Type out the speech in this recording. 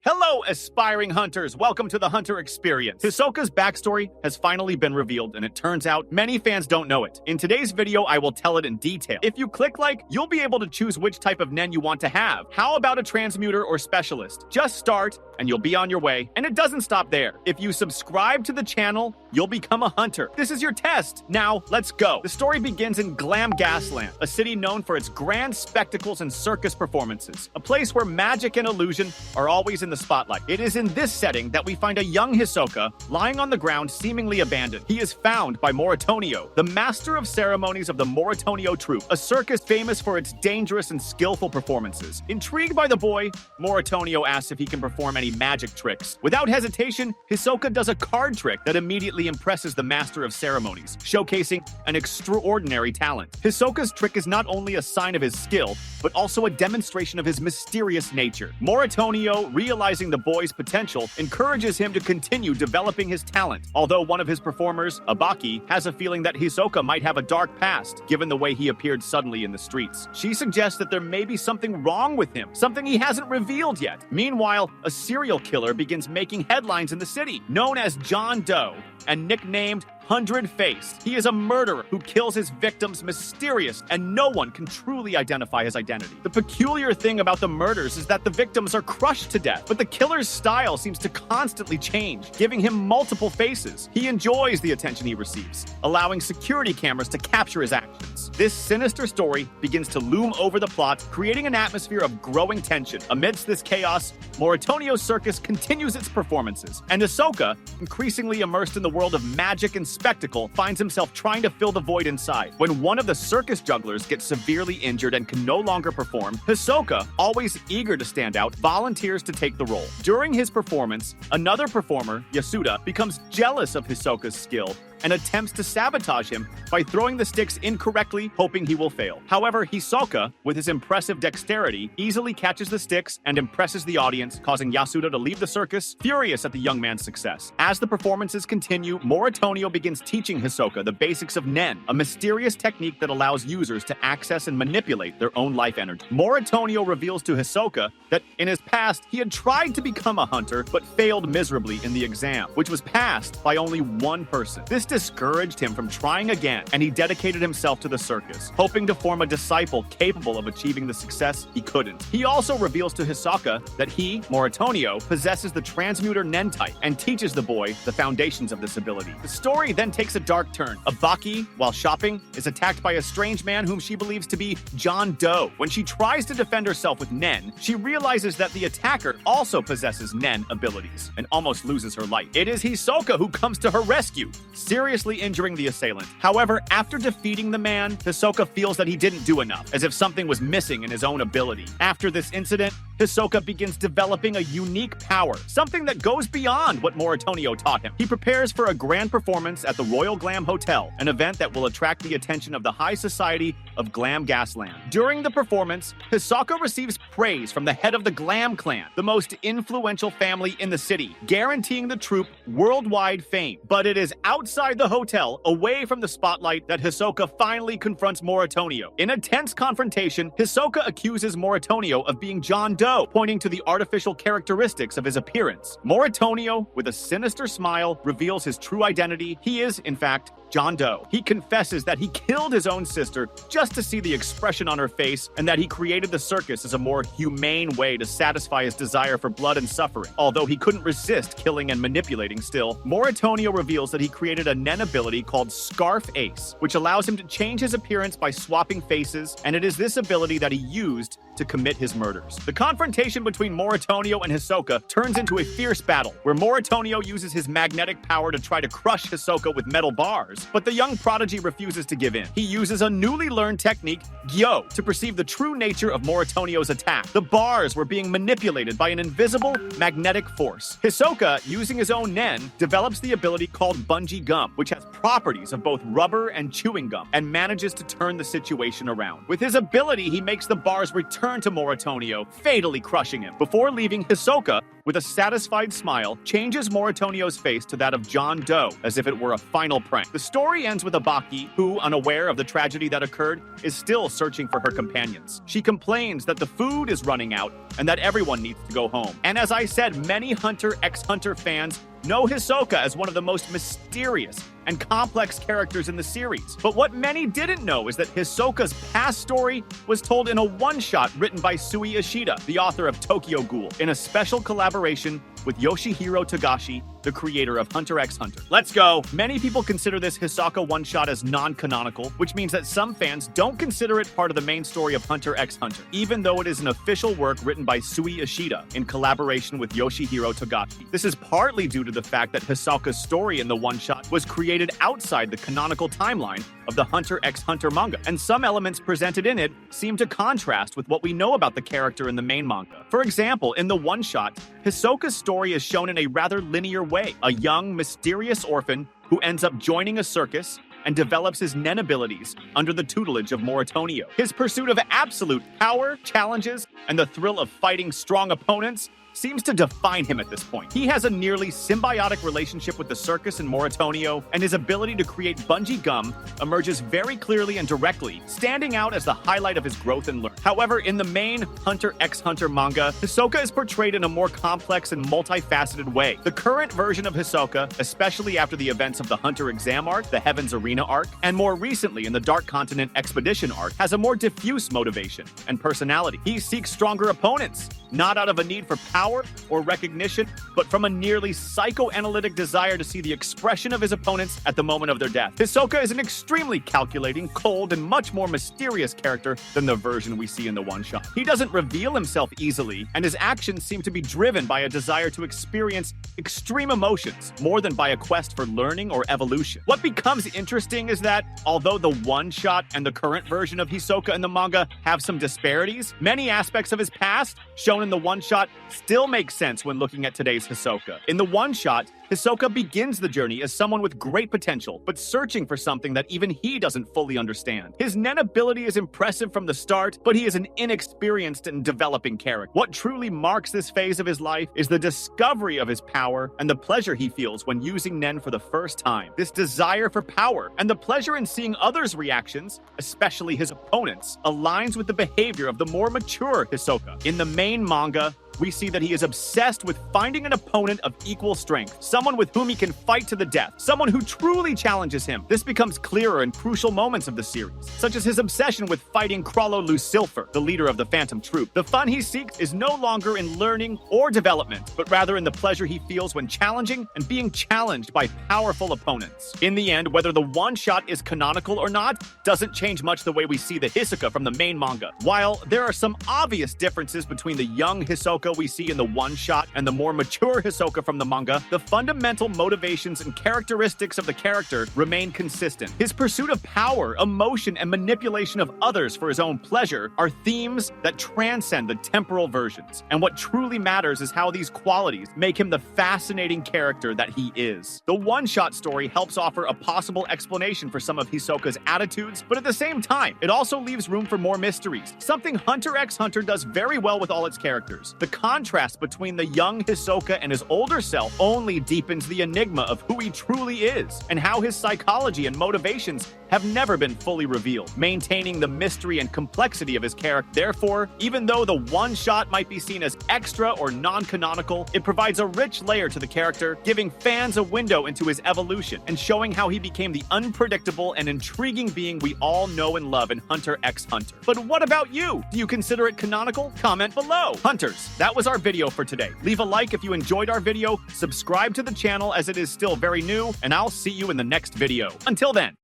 Hello, aspiring hunters! Welcome to the Hunter Experience. Hisoka's backstory has finally been revealed, and it turns out many fans don't know it. In today's video, I will tell it in detail. If you click like, you'll be able to choose which type of nen you want to have. How about a transmuter or specialist? Just start, and you'll be on your way. And it doesn't stop there. If you subscribe to the channel, you'll become a hunter. This is your test. Now, let's go. The story begins in Glam Gasland, a city known for its grand spectacles and circus performances. A place where magic and illusion are always in the spotlight. It is in this setting that we find a young Hisoka lying on the ground, seemingly abandoned. He is found by Moritonio, the master of ceremonies of the Moritonio troupe, a circus famous for its dangerous and skillful performances. Intrigued by the boy, Moritonio asks if he can perform any magic tricks. Without hesitation, Hisoka does a card trick that immediately impresses the master of ceremonies, showcasing an extraordinary talent. Hisoka's trick is not only a sign of his skill, but also a demonstration of his mysterious nature. Moritonio, realizing the boy's potential, encourages him to continue developing his talent. Although one of his performers, Abaki, has a feeling that Hisoka might have a dark past, given the way he appeared suddenly in the streets. She suggests that there may be something wrong with him, something he hasn't revealed yet. Meanwhile, a serial killer begins making headlines in the city, known as John Doe, and nicknamed 100-Faced. He is a murderer who kills his victims mysterious, and no one can truly identify his identity. The peculiar thing about the murders is that the victims are crushed to death, but the killer's style seems to constantly change, giving him multiple faces. He enjoys the attention he receives, allowing security cameras to capture his actions. This sinister story begins to loom over the plot, creating an atmosphere of growing tension. Amidst this chaos, Moritonio's circus continues its performances, and Hisoka, increasingly immersed in the world of magic and spectacle, finds himself trying to fill the void inside. When one of the circus jugglers gets severely injured and can no longer perform, Hisoka, always eager to stand out, volunteers to take the role. During his performance, another performer, Yasuda, becomes jealous of Hisoka's skill and attempts to sabotage him by throwing the sticks incorrectly, hoping he will fail. However, Hisoka, with his impressive dexterity, easily catches the sticks and impresses the audience, causing Yasuda to leave the circus, furious at the young man's success. As the performances continue, Moritonio begins teaching Hisoka the basics of Nen, a mysterious technique that allows users to access and manipulate their own life energy. Moritonio reveals to Hisoka that in his past, he had tried to become a hunter, but failed miserably in the exam, which was passed by only one person. This discouraged him from trying again, and he dedicated himself to the circus, hoping to form a disciple capable of achieving the success he couldn't. He also reveals to Hisoka that he, Moritonio, possesses the transmuter Nen type and teaches the boy the foundations of this ability. The story then takes a dark turn. Abaki, while shopping, is attacked by a strange man whom she believes to be John Doe. When she tries to defend herself with Nen, she realizes that the attacker also possesses Nen abilities and almost loses her life. It is Hisoka who comes to her rescue, seriously injuring the assailant. However, after defeating the man, Hisoka feels that he didn't do enough, as if something was missing in his own ability. After this incident, Hisoka begins developing a unique power, something that goes beyond what Moritonio taught him. He prepares for a grand performance at the Royal Glam Hotel, an event that will attract the attention of the high society of Glam Gasland. During the performance, Hisoka receives praise from the head of the Glam clan, the most influential family in the city, guaranteeing the troupe worldwide fame. But it is outside the hotel, away from the spotlight, that Hisoka finally confronts Moritonio. In a tense confrontation, Hisoka accuses Moritonio of being John Doe, pointing to the artificial characteristics of his appearance. Moritonio, with a sinister smile, reveals his true identity. He is, in fact, John Doe. He confesses that he killed his own sister just to see the expression on her face, and that he created the circus as a more humane way to satisfy his desire for blood and suffering. Although he couldn't resist killing and manipulating still, Moritonio reveals that he created a Nen ability called Scarf Ace, which allows him to change his appearance by swapping faces, and it is this ability that he used to commit his murders. The confrontation between Moritonio and Hisoka turns into a fierce battle, where Moritonio uses his magnetic power to try to crush Hisoka with metal bars, but the young prodigy refuses to give in. He uses a newly learned technique, Gyo, to perceive the true nature of Moritonio's attack. The bars were being manipulated by an invisible magnetic force. Hisoka, using his own Nen, develops the ability called Bungee Gum, which has properties of both rubber and chewing gum, and manages to turn the situation around. With his ability, he makes the bars return to Moritonio, fatally crushing him. Before leaving, Hisoka, with a satisfied smile, changes Moritonio's face to that of John Doe, as if it were a final prank. The story ends with Abaki, who, unaware of the tragedy that occurred, is still searching for her companions. She complains that the food is running out and that everyone needs to go home. And as I said, many Hunter x Hunter fans know Hisoka as one of the most mysterious and complex characters in the series. But what many didn't know is that Hisoka's past story was told in a one-shot written by Sui Ishida, the author of Tokyo Ghoul, in a special collaboration with Yoshihiro Togashi, the creator of Hunter x Hunter. Let's go! Many people consider this Hisoka one-shot as non-canonical, which means that some fans don't consider it part of the main story of Hunter x Hunter, even though it is an official work written by Sui Ishida in collaboration with Yoshihiro Togashi. This is partly due to the fact that Hisoka's story in the one-shot was created outside the canonical timeline of the Hunter x Hunter manga, and some elements presented in it seem to contrast with what we know about the character in the main manga. For example, in the one-shot, Hisoka's story is shown in a rather linear way. A young, mysterious orphan who ends up joining a circus and develops his nen abilities under the tutelage of Moritonio. His pursuit of absolute power, challenges, and the thrill of fighting strong opponents seems to define him at this point. He has a nearly symbiotic relationship with the circus and Moritonio, and his ability to create bungee gum emerges very clearly and directly, standing out as the highlight of his growth and learning. However, in the main Hunter x Hunter manga, Hisoka is portrayed in a more complex and multifaceted way. The current version of Hisoka, especially after the events of the Hunter exam arc, the Heaven's Arena arc, and more recently in the Dark Continent Expedition arc, has a more diffuse motivation and personality. He seeks stronger opponents, not out of a need for power or recognition, but from a nearly psychoanalytic desire to see the expression of his opponents at the moment of their death. Hisoka is an extremely calculating, cold, and much more mysterious character than the version we see in the one-shot. He doesn't reveal himself easily, and his actions seem to be driven by a desire to experience extreme emotions, more than by a quest for learning or evolution. What becomes interesting is that, although the one-shot and the current version of Hisoka in the manga have some disparities, many aspects of his past, shown in the one-shot, still makes sense when looking at today's Hisoka. In the one-shot, Hisoka begins the journey as someone with great potential, but searching for something that even he doesn't fully understand. His nen ability is impressive from the start, but he is an inexperienced and developing character. What truly marks this phase of his life is the discovery of his power and the pleasure he feels when using nen for the first time. This desire for power and the pleasure in seeing others' reactions, especially his opponents, aligns with the behavior of the more mature Hisoka. In the main manga, we see that he is obsessed with finding an opponent of equal strength, someone with whom he can fight to the death, someone who truly challenges him. This becomes clearer in crucial moments of the series, such as his obsession with fighting Krollo Lucilfer, the leader of the Phantom Troop. The fun he seeks is no longer in learning or development, but rather in the pleasure he feels when challenging and being challenged by powerful opponents. In the end, whether the one-shot is canonical or not doesn't change much the way we see the Hisoka from the main manga. While there are some obvious differences between the young Hisoka we see in the one-shot and the more mature Hisoka from the manga, the fundamental motivations and characteristics of the character remain consistent. His pursuit of power, emotion, and manipulation of others for his own pleasure are themes that transcend the temporal versions. And what truly matters is how these qualities make him the fascinating character that he is. The one-shot story helps offer a possible explanation for some of Hisoka's attitudes, but at the same time, it also leaves room for more mysteries, something Hunter x Hunter does very well with all its characters. The contrast between the young Hisoka and his older self only deepens the enigma of who he truly is and how his psychology and motivations have never been fully revealed, maintaining the mystery and complexity of his character. Therefore, even though the one-shot might be seen as extra or non-canonical, it provides a rich layer to the character, giving fans a window into his evolution and showing how he became the unpredictable and intriguing being we all know and love in Hunter x Hunter. But what about you? Do you consider it canonical? Comment below. Hunters, that was our video for today. Leave a like if you enjoyed our video, subscribe to the channel as it is still very new, and I'll see you in the next video. Until then.